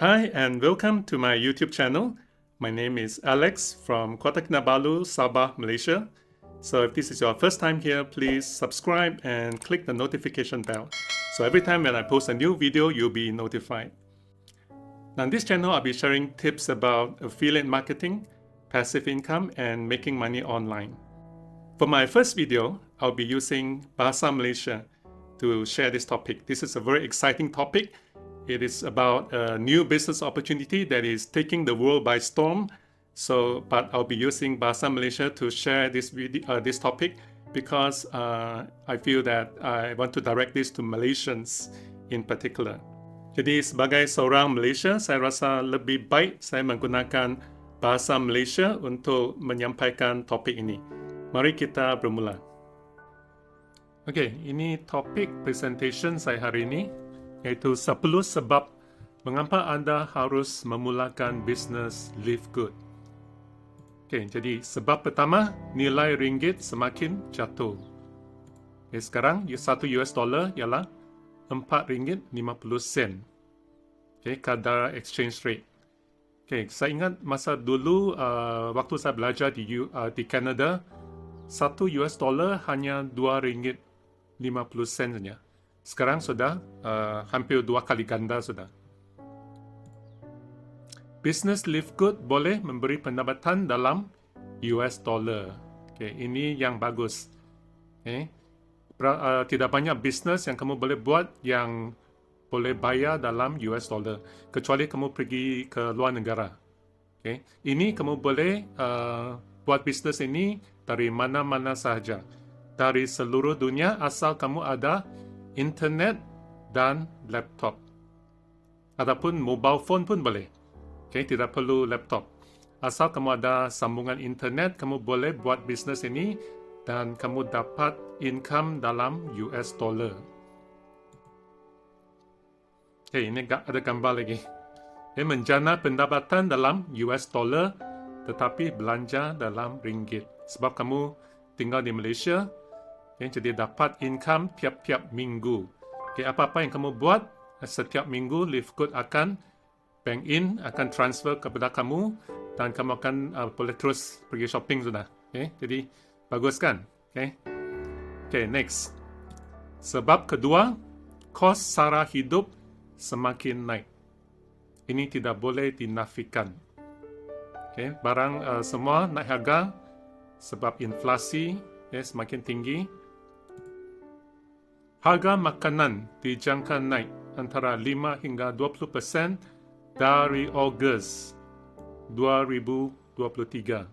Hi and welcome to my YouTube channel. My name is Alex from Kota Kinabalu, Sabah, Malaysia. So if this is your first time here, please subscribe and click the notification bell. So every time when I post a new video, you'll be notified. Now on this channel, I'll be sharing tips about affiliate marketing, passive income, and making money online. For my first video, I'll be using Bahasa Malaysia to share this topic. This is a very exciting topic. It is about a new business opportunity that is taking the world by storm. But I'll be using Bahasa Malaysia to share this topic because I feel that I want to direct this to Malaysians in particular. Jadi sebagai seorang Malaysia, saya rasa lebih baik saya menggunakan Bahasa Malaysia untuk menyampaikan topik ini. Mari kita bermula. Okey, ini topik presentation saya hari ini, iaitu 10 sebab mengapa anda harus memulakan bisnes Live Good. Okey, jadi sebab pertama, nilai ringgit semakin jatuh. Okay, sekarang $1 ialah RM4.50. Okay, kadar exchange rate. Okay, saya ingat masa dulu waktu saya belajar di Canada, $1 hanya RM2.50 saja. Sekarang sudah hampir 2 kali ganda sudah. Bisnes Live Good boleh memberi pendapatan dalam US dollar. Okay, ini yang bagus. Okay. Tidak banyak bisnes yang kamu boleh buat yang boleh bayar dalam US dollar, kecuali kamu pergi ke luar negara. Okay. Ini kamu boleh buat bisnes ini dari mana-mana sahaja, dari seluruh dunia, asal kamu ada internet dan laptop. Ataupun mobile phone pun boleh. Okay, tidak perlu laptop. Asal kamu ada sambungan internet, kamu boleh buat bisnes ini dan kamu dapat income dalam US dollar. Okay, ini ada gambar lagi. Okay, menjana pendapatan dalam US dollar tetapi belanja dalam ringgit. Sebab kamu tinggal di Malaysia, okay, jadi dapat income tiap-tiap minggu. Okay, apa-apa yang kamu buat, setiap minggu Live Good akan bank in, akan transfer kepada kamu dan kamu akan boleh terus pergi shopping sudah. Okay, jadi bagus kan? Okay. Okay, next. Sebab kedua, kos sara hidup semakin naik. Ini tidak boleh dinafikan. Okay, barang semua naik harga sebab inflasi semakin tinggi. Harga makanan dijangka naik antara 5 hingga 20% dari Ogos 2023.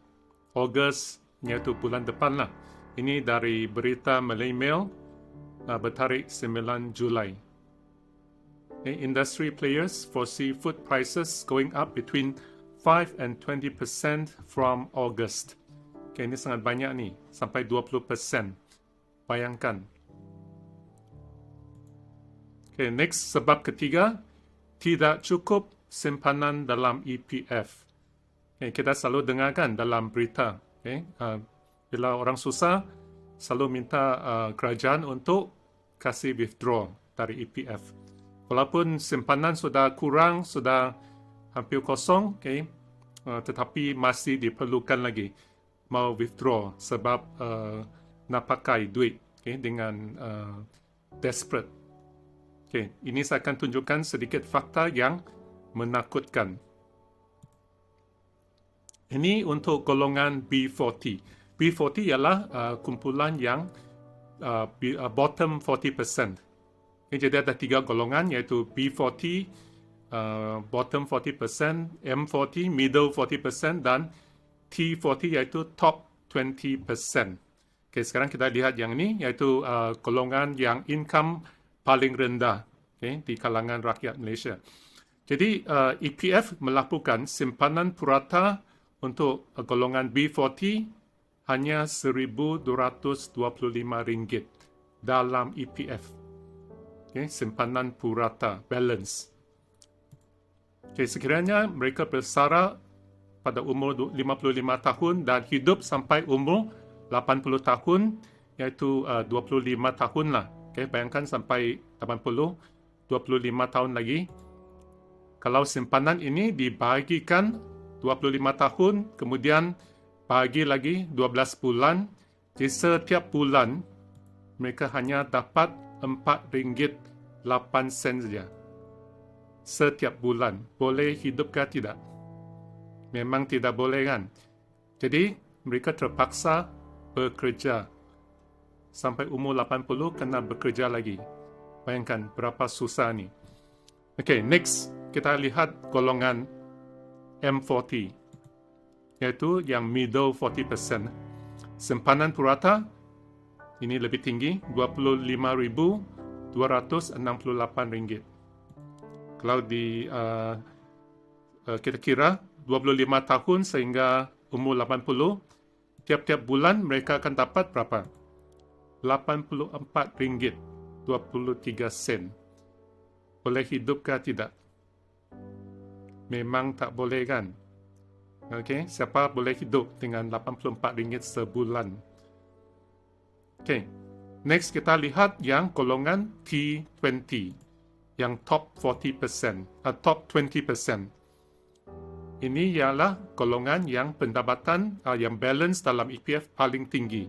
Ogos iaitu bulan depan lah. Ini dari berita Malay Mail bertarikh 9 Julai. Industry players foresee food prices going up between 5 and 20% from August. Okay, ini sangat banyak ni, sampai 20%. Bayangkan. Okay, next, sebab ketiga, tidak cukup simpanan dalam EPF. Okay, kita selalu dengarkan dalam berita. Okay, bila orang susah, selalu minta kerajaan untuk kasih withdraw dari EPF. Walaupun simpanan sudah kurang, sudah hampir kosong, okay, tetapi masih diperlukan lagi mau withdraw sebab nak pakai duit, okay, dengan desperate. Okay, ini saya akan tunjukkan sedikit fakta yang menakutkan. Ini untuk golongan B40. B40 ialah kumpulan yang bottom 40%. Okay, jadi ada 3 golongan, iaitu B40, bottom 40%, M40, middle 40%, dan T40 iaitu top 20%. Okay, sekarang kita lihat yang ini, iaitu golongan yang income paling rendah, okay, di kalangan rakyat Malaysia. Jadi EPF melakukan simpanan purata untuk golongan B40 hanya RM1,225 dalam EPF. Okay, simpanan purata, balance. Okay, sekiranya mereka bersara pada umur 55 tahun dan hidup sampai umur 80 tahun, iaitu 25 tahun lah. Okay, bayangkan sampai 80, 25 tahun lagi. Kalau simpanan ini dibahagikan 25 tahun, kemudian bahagi lagi 12 bulan, jadi setiap bulan mereka hanya dapat RM4.08 saja. Setiap bulan. Boleh hidup ke tidak? Memang tidak boleh kan? Jadi mereka terpaksa bekerja. Sampai umur 80 kena bekerja lagi. Bayangkan berapa susah ni. Okay, next kita lihat golongan M40. Iaitu yang middle 40%. Simpanan purata ini lebih tinggi, RM25.268. Kalau kita kira 25 tahun sehingga umur 80, tiap-tiap bulan mereka akan dapat berapa? RM84.23. Boleh hidup ke tidak? Memang tak boleh kan? Okay, siapa boleh hidup dengan RM84 sebulan? Okay, next kita lihat yang golongan T20, yang top 40%, top 20%. Ini ialah golongan yang pendapatan yang balance dalam EPF paling tinggi.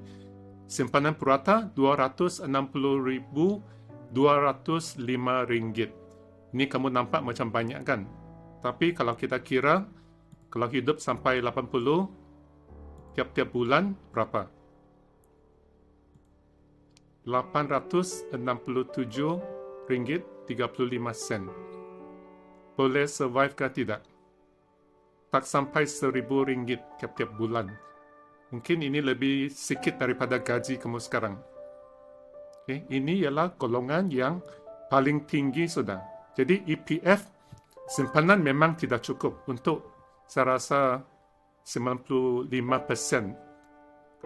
Simpanan purata RM260.205. Ini kamu nampak macam banyak kan? Tapi kalau kita kira, kalau hidup sampai 80, tiap-tiap bulan berapa? RM867.35. Boleh survive ke tidak? Tak sampai RM1,000 tiap-tiap bulan. Mungkin ini lebih sikit daripada gaji kamu sekarang. Okay. Ini ialah golongan yang paling tinggi sudah. Jadi EPF simpanan memang tidak cukup untuk, saya rasa, 95%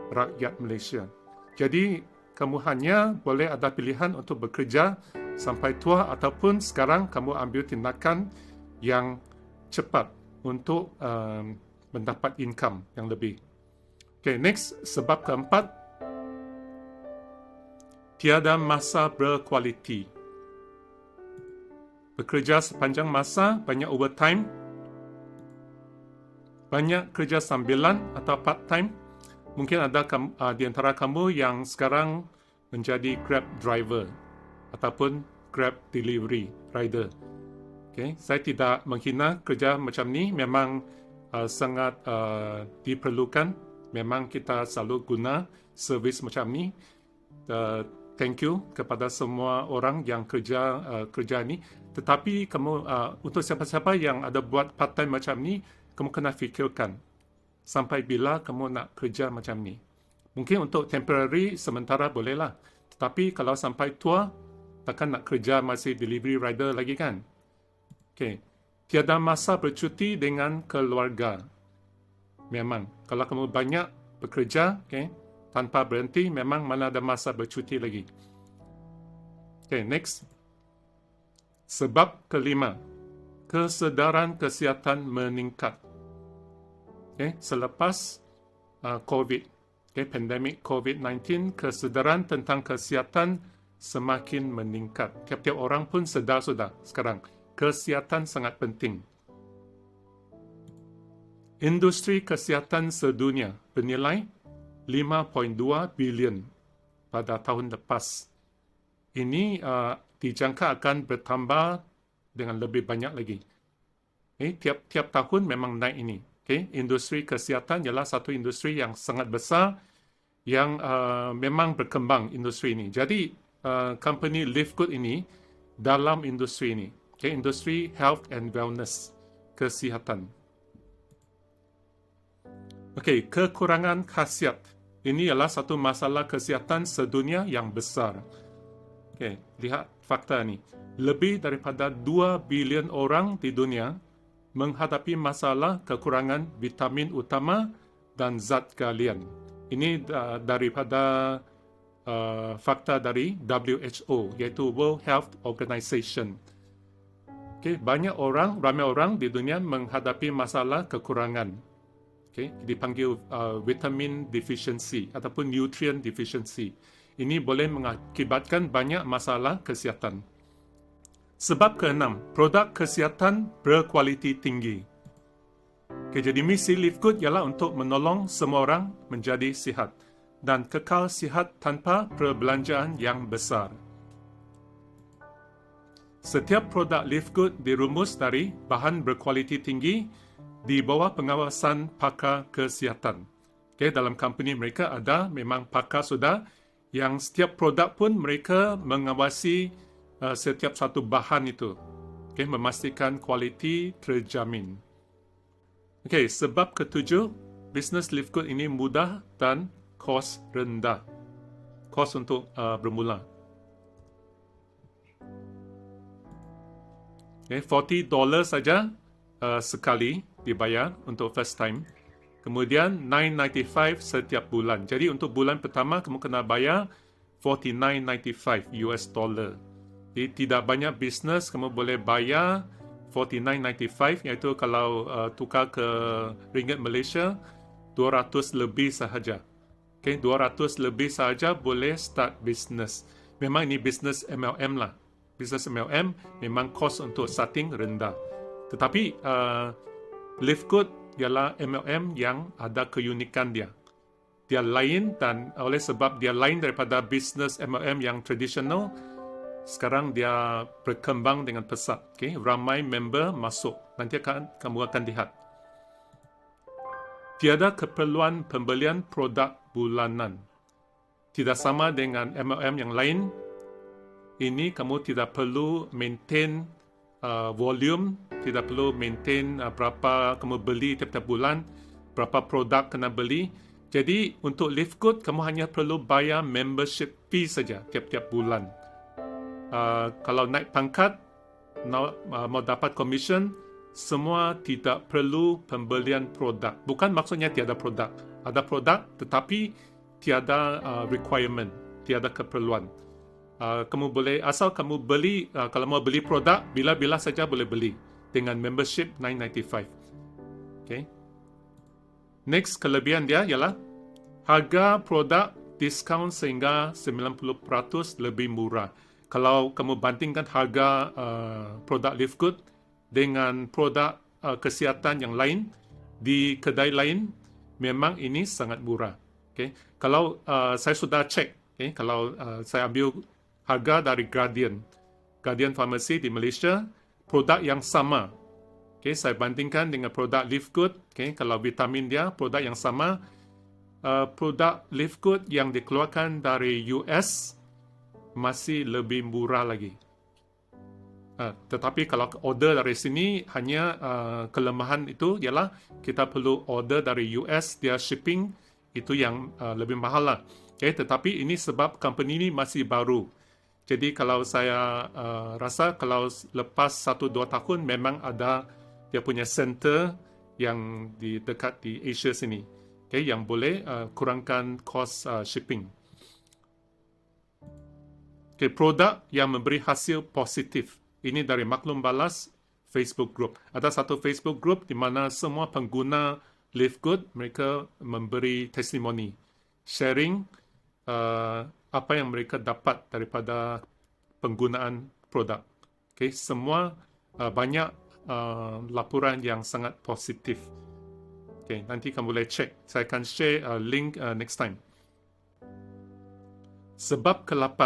rakyat Malaysia. Jadi kamu hanya boleh ada pilihan untuk bekerja sampai tua ataupun sekarang kamu ambil tindakan yang cepat untuk mendapat income yang lebih. Okay, next, sebab keempat, tiada masa berkualiti. Bekerja sepanjang masa, banyak overtime, banyak kerja sambilan atau part-time. Mungkin ada di antara kamu yang sekarang menjadi Grab driver ataupun Grab delivery rider. Okay. Saya tidak menghina kerja macam ni, memang sangat diperlukan. Memang kita selalu guna servis macam ni. Thank you kepada semua orang yang kerja ni. Tetapi kamu untuk siapa-siapa yang ada buat part-time macam ni, kamu kena fikirkan sampai bila kamu nak kerja macam ni. Mungkin untuk temporary sementara bolehlah. Tetapi kalau sampai tua, takkan nak kerja masih delivery rider lagi kan? Okay. Tiada masa bercuti dengan keluarga. Memang. Kalau kamu banyak bekerja, okay, tanpa berhenti, memang mana ada masa bercuti lagi. Okay, next. Sebab kelima, kesedaran kesihatan meningkat. Okay, selepas COVID, okay, pandemik COVID-19, kesedaran tentang kesihatan semakin meningkat. Tiap-tiap orang pun sedar sudah sekarang. Kesihatan sangat penting. Industri kesihatan sedunia bernilai 5.2 bilion pada tahun lepas. Ini dijangka akan bertambah dengan lebih banyak lagi. Okay, tiap tahun memang naik ini. Okay, industri kesihatan ialah satu industri yang sangat besar yang memang berkembang industri ini. Jadi company Live Good ini dalam industri ini, okay, industri health and wellness, kesihatan. Okay, kekurangan khasiat. Ini ialah satu masalah kesihatan sedunia yang besar. Okay, lihat fakta ni. Lebih daripada 2 bilion orang di dunia menghadapi masalah kekurangan vitamin utama dan zat galian. Ini daripada fakta dari WHO, iaitu World Health Organization. Okay, ramai orang di dunia menghadapi masalah kekurangan. Okay, dipanggil vitamin deficiency ataupun nutrient deficiency. Ini boleh mengakibatkan banyak masalah kesihatan. Sebab keenam, produk kesihatan berkualiti tinggi. Okay, jadi misi Live Good ialah untuk menolong semua orang menjadi sihat dan kekal sihat tanpa perbelanjaan yang besar. Setiap produk Live Good dirumus dari bahan berkualiti tinggi di bawah pengawasan pakar kesihatan. Okay, dalam company mereka ada memang pakar sudah yang setiap produk pun mereka mengawasi setiap satu bahan itu. Okay, memastikan kualiti terjamin. Okay, sebab ketujuh, bisnes Live Good ini mudah dan kos rendah. Kos untuk bermula. Okay, $40 saja sekali dibayar untuk first time. Kemudian $9.95 setiap bulan. Jadi untuk bulan pertama kamu kena bayar $49.95 US dollar. Jadi tidak banyak bisnes kamu boleh bayar $49.95, iaitu kalau tukar ke ringgit Malaysia 200 lebih sahaja. Okay, 200 lebih sahaja boleh start bisnes. Memang ini bisnes MLM lah. Bisnes MLM memang kos untuk starting rendah. Tetapi Live Good ialah MLM yang ada keunikan dia. Dia lain dan oleh sebab dia lain daripada bisnes MLM yang tradisional, sekarang dia berkembang dengan pesat. Okay? Ramai member masuk. Nanti kamu akan lihat. Tiada keperluan pembelian produk bulanan. Tidak sama dengan MLM yang lain. Ini kamu tidak perlu maintain volume, tidak perlu maintain berapa kamu beli tiap-tiap bulan, berapa produk kena beli. Jadi untuk Live Good, kamu hanya perlu bayar membership fee saja tiap-tiap bulan. Kalau naik pangkat, mau dapat commission, semua tidak perlu pembelian produk. Bukan maksudnya tiada produk. Ada produk tetapi tiada requirement, tiada keperluan. Kamu boleh, asal kamu beli, kalau mau beli produk, bila-bila saja boleh beli dengan membership $9.95. Okay. Next, kelebihan dia ialah harga produk diskaun sehingga 90% lebih murah. Kalau kamu bandingkan harga produk Live Good dengan produk kesihatan yang lain di kedai lain, memang ini sangat murah. Okay. Kalau saya sudah cek, okay, kalau saya ambil harga dari Guardian Pharmacy di Malaysia, produk yang sama. Okay, saya bandingkan dengan produk Live Good. Okay, kalau vitamin dia, produk yang sama. Produk Live Good yang dikeluarkan dari US masih lebih murah lagi. Tetapi kalau order dari sini, hanya kelemahan itu ialah kita perlu order dari US, dia shipping itu yang lebih mahal lah. Okay, tetapi ini sebab company ini masih baru. Jadi kalau saya rasa kalau lepas 1-2 tahun memang ada dia punya center yang dekat di Asia sini, okay, yang boleh kurangkan kos shipping. Okay, produk yang memberi hasil positif. Ini dari Maklum Balas Facebook group. Ada satu Facebook group di mana semua pengguna Live Good mereka memberi testimoni, sharing apa yang mereka dapat daripada penggunaan produk. Okay, semua banyak laporan yang sangat positif. Okay, nanti kamu boleh cek. Saya akan share link next time. Sebab ke-8,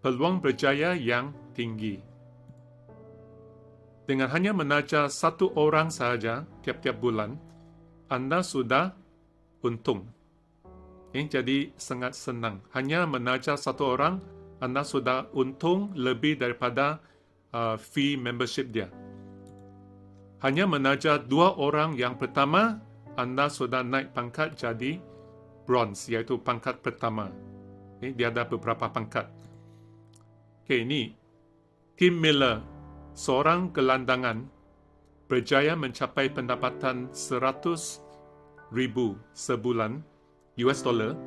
peluang berjaya yang tinggi. Dengan hanya menajar satu orang sahaja tiap-tiap bulan, Anda sudah untung. Jadi sangat senang. Hanya menajar satu orang, Anda sudah untung lebih daripada fee membership dia. Hanya menajar 2 orang yang pertama, Anda sudah naik pangkat jadi bronze, iaitu pangkat pertama. Dia ada beberapa pangkat. Ini Tim Miller, seorang gelandangan, berjaya mencapai pendapatan 100,000 sebulan US dollar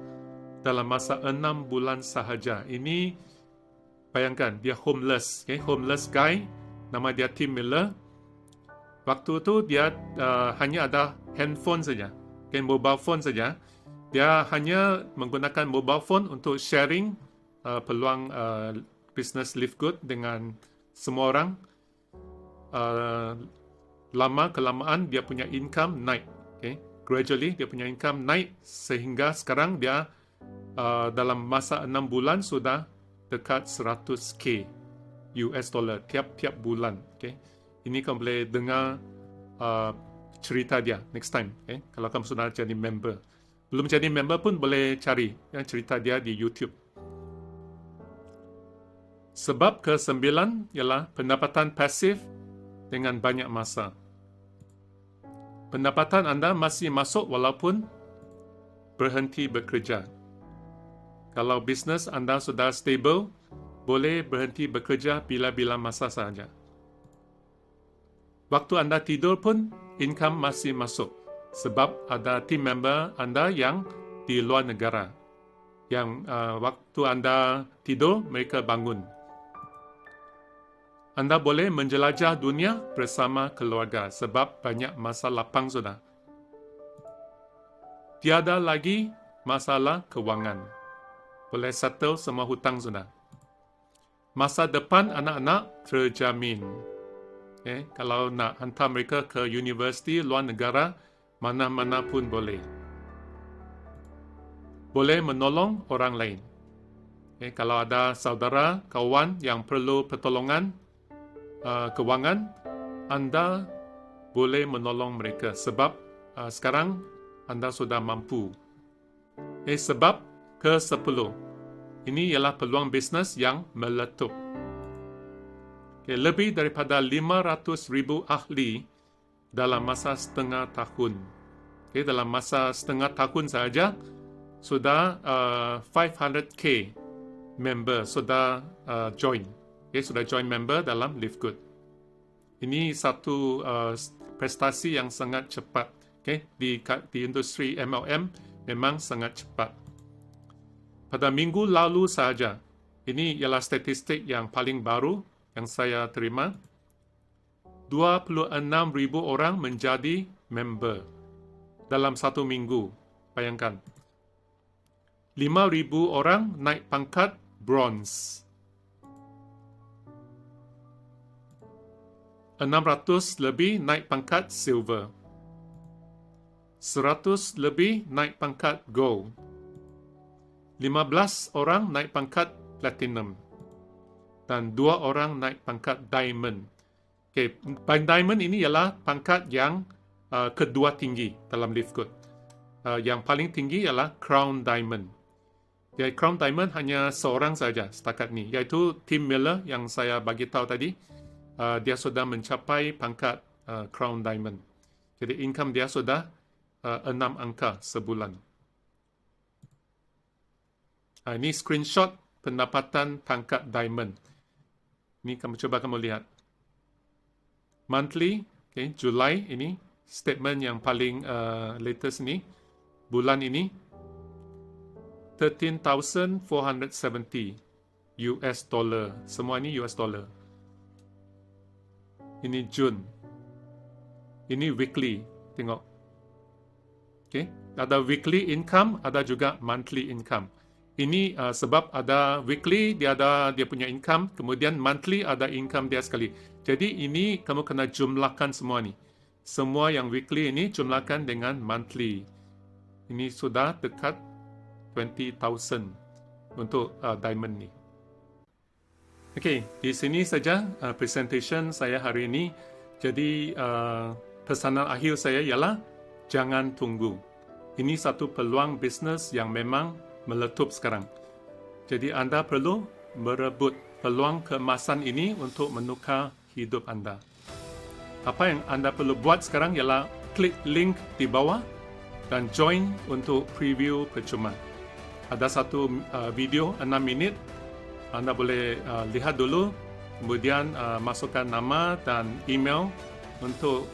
dalam masa 6 bulan sahaja. Ini bayangkan, dia homeless. Homeless guy, nama dia Tim Miller. Waktu itu dia hanya ada handphone saja, mobile phone saja. Dia hanya menggunakan mobile phone untuk sharing peluang business Live Good dengan semua orang lama-kelamaan dia punya income naik. Okay? Gradually dia punya income naik sehingga sekarang dia dalam masa 6 bulan sudah dekat 100k US dollar tiap-tiap bulan. Okay? Ini kamu boleh dengar cerita dia next time. Okay? Kalau kamu sudah jadi member. Belum jadi member pun boleh cari cerita dia di YouTube. Sebab ke-9 ialah pendapatan pasif dengan banyak masa. Pendapatan anda masih masuk walaupun berhenti bekerja. Kalau bisnes anda sudah stable, boleh berhenti bekerja bila-bila masa sahaja. Waktu anda tidur pun, income masih masuk. Sebab ada team member anda yang di luar negara. Yang waktu anda tidur, mereka bangun. Anda boleh menjelajah dunia bersama keluarga sebab banyak masa lapang sudah. Tiada lagi masalah kewangan. Boleh settle semua hutang sudah. Masa depan anak-anak terjamin. Okay? Kalau nak hantar mereka ke universiti luar negara, mana-mana pun boleh. Boleh menolong orang lain. Okay? Kalau ada saudara, kawan yang perlu pertolongan, kewangan, anda boleh menolong mereka sebab sekarang anda sudah mampu. Sebab ke-10, ini ialah peluang bisnes yang meletup. Lebih daripada 500,000 ahli dalam masa setengah tahun. Dalam masa setengah tahun sahaja sudah 500k member sudah join. Sudah join member dalam Live Good. Ini satu prestasi yang sangat cepat. Di industri MLM memang sangat cepat. Pada minggu lalu sahaja, ini ialah statistik yang paling baru yang saya terima. 26,000 orang menjadi member dalam satu minggu. Bayangkan. 5,000 orang naik pangkat bronze. 600 lebih naik pangkat silver. 100 lebih naik pangkat gold. 15 orang naik pangkat platinum. Dan 2 orang naik pangkat diamond. Diamond ini ialah pangkat yang kedua tinggi dalam Live Good. Yang paling tinggi ialah Crown Diamond. Jadi Crown Diamond hanya seorang saja setakat ini, iaitu Tim Miller yang saya bagi tahu tadi. Dia sudah mencapai pangkat Crown Diamond. Jadi income dia sudah 6 angka sebulan. Ini screenshot pendapatan pangkat Diamond. Ini coba kamu lihat. Monthly, Julai ini, statement yang paling latest ini, bulan ini, 13,470 US dollar. Semua ini US dollar. Ini Jun. Ini weekly. Tengok. Ada weekly income, ada juga monthly income. Ini sebab ada weekly, dia punya income, kemudian monthly ada income dia sekali. Jadi ini kamu kena jumlahkan semua ni. Semua yang weekly ini jumlahkan dengan monthly. Ini sudah dekat 20,000 untuk diamond ni. Di sini saja presentation saya hari ini. Jadi pesanan akhir saya ialah jangan tunggu. Ini satu peluang bisnes yang memang meletup sekarang. Jadi anda perlu merebut peluang keemasan ini untuk menukar hidup anda. Apa yang anda perlu buat sekarang ialah klik link di bawah dan join untuk preview percuma. Ada satu video 6 minit. Anda boleh lihat dulu, kemudian masukkan nama dan email untuk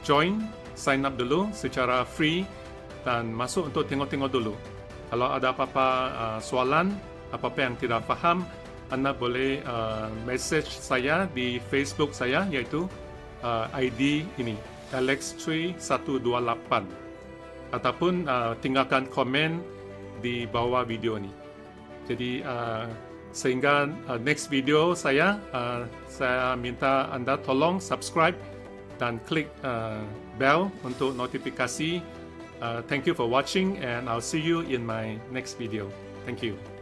join, sign up dulu secara free dan masuk untuk tengok-tengok dulu. Kalau ada apa-apa soalan, apa-apa yang tidak faham, anda boleh message saya di Facebook saya, iaitu ID ini, Alex3128. Ataupun tinggalkan komen di bawah video ini. Jadi Sehingga next video saya minta Anda tolong subscribe dan klik bell untuk notifikasi. Thank you for watching and I'll see you in my next video. Thank you.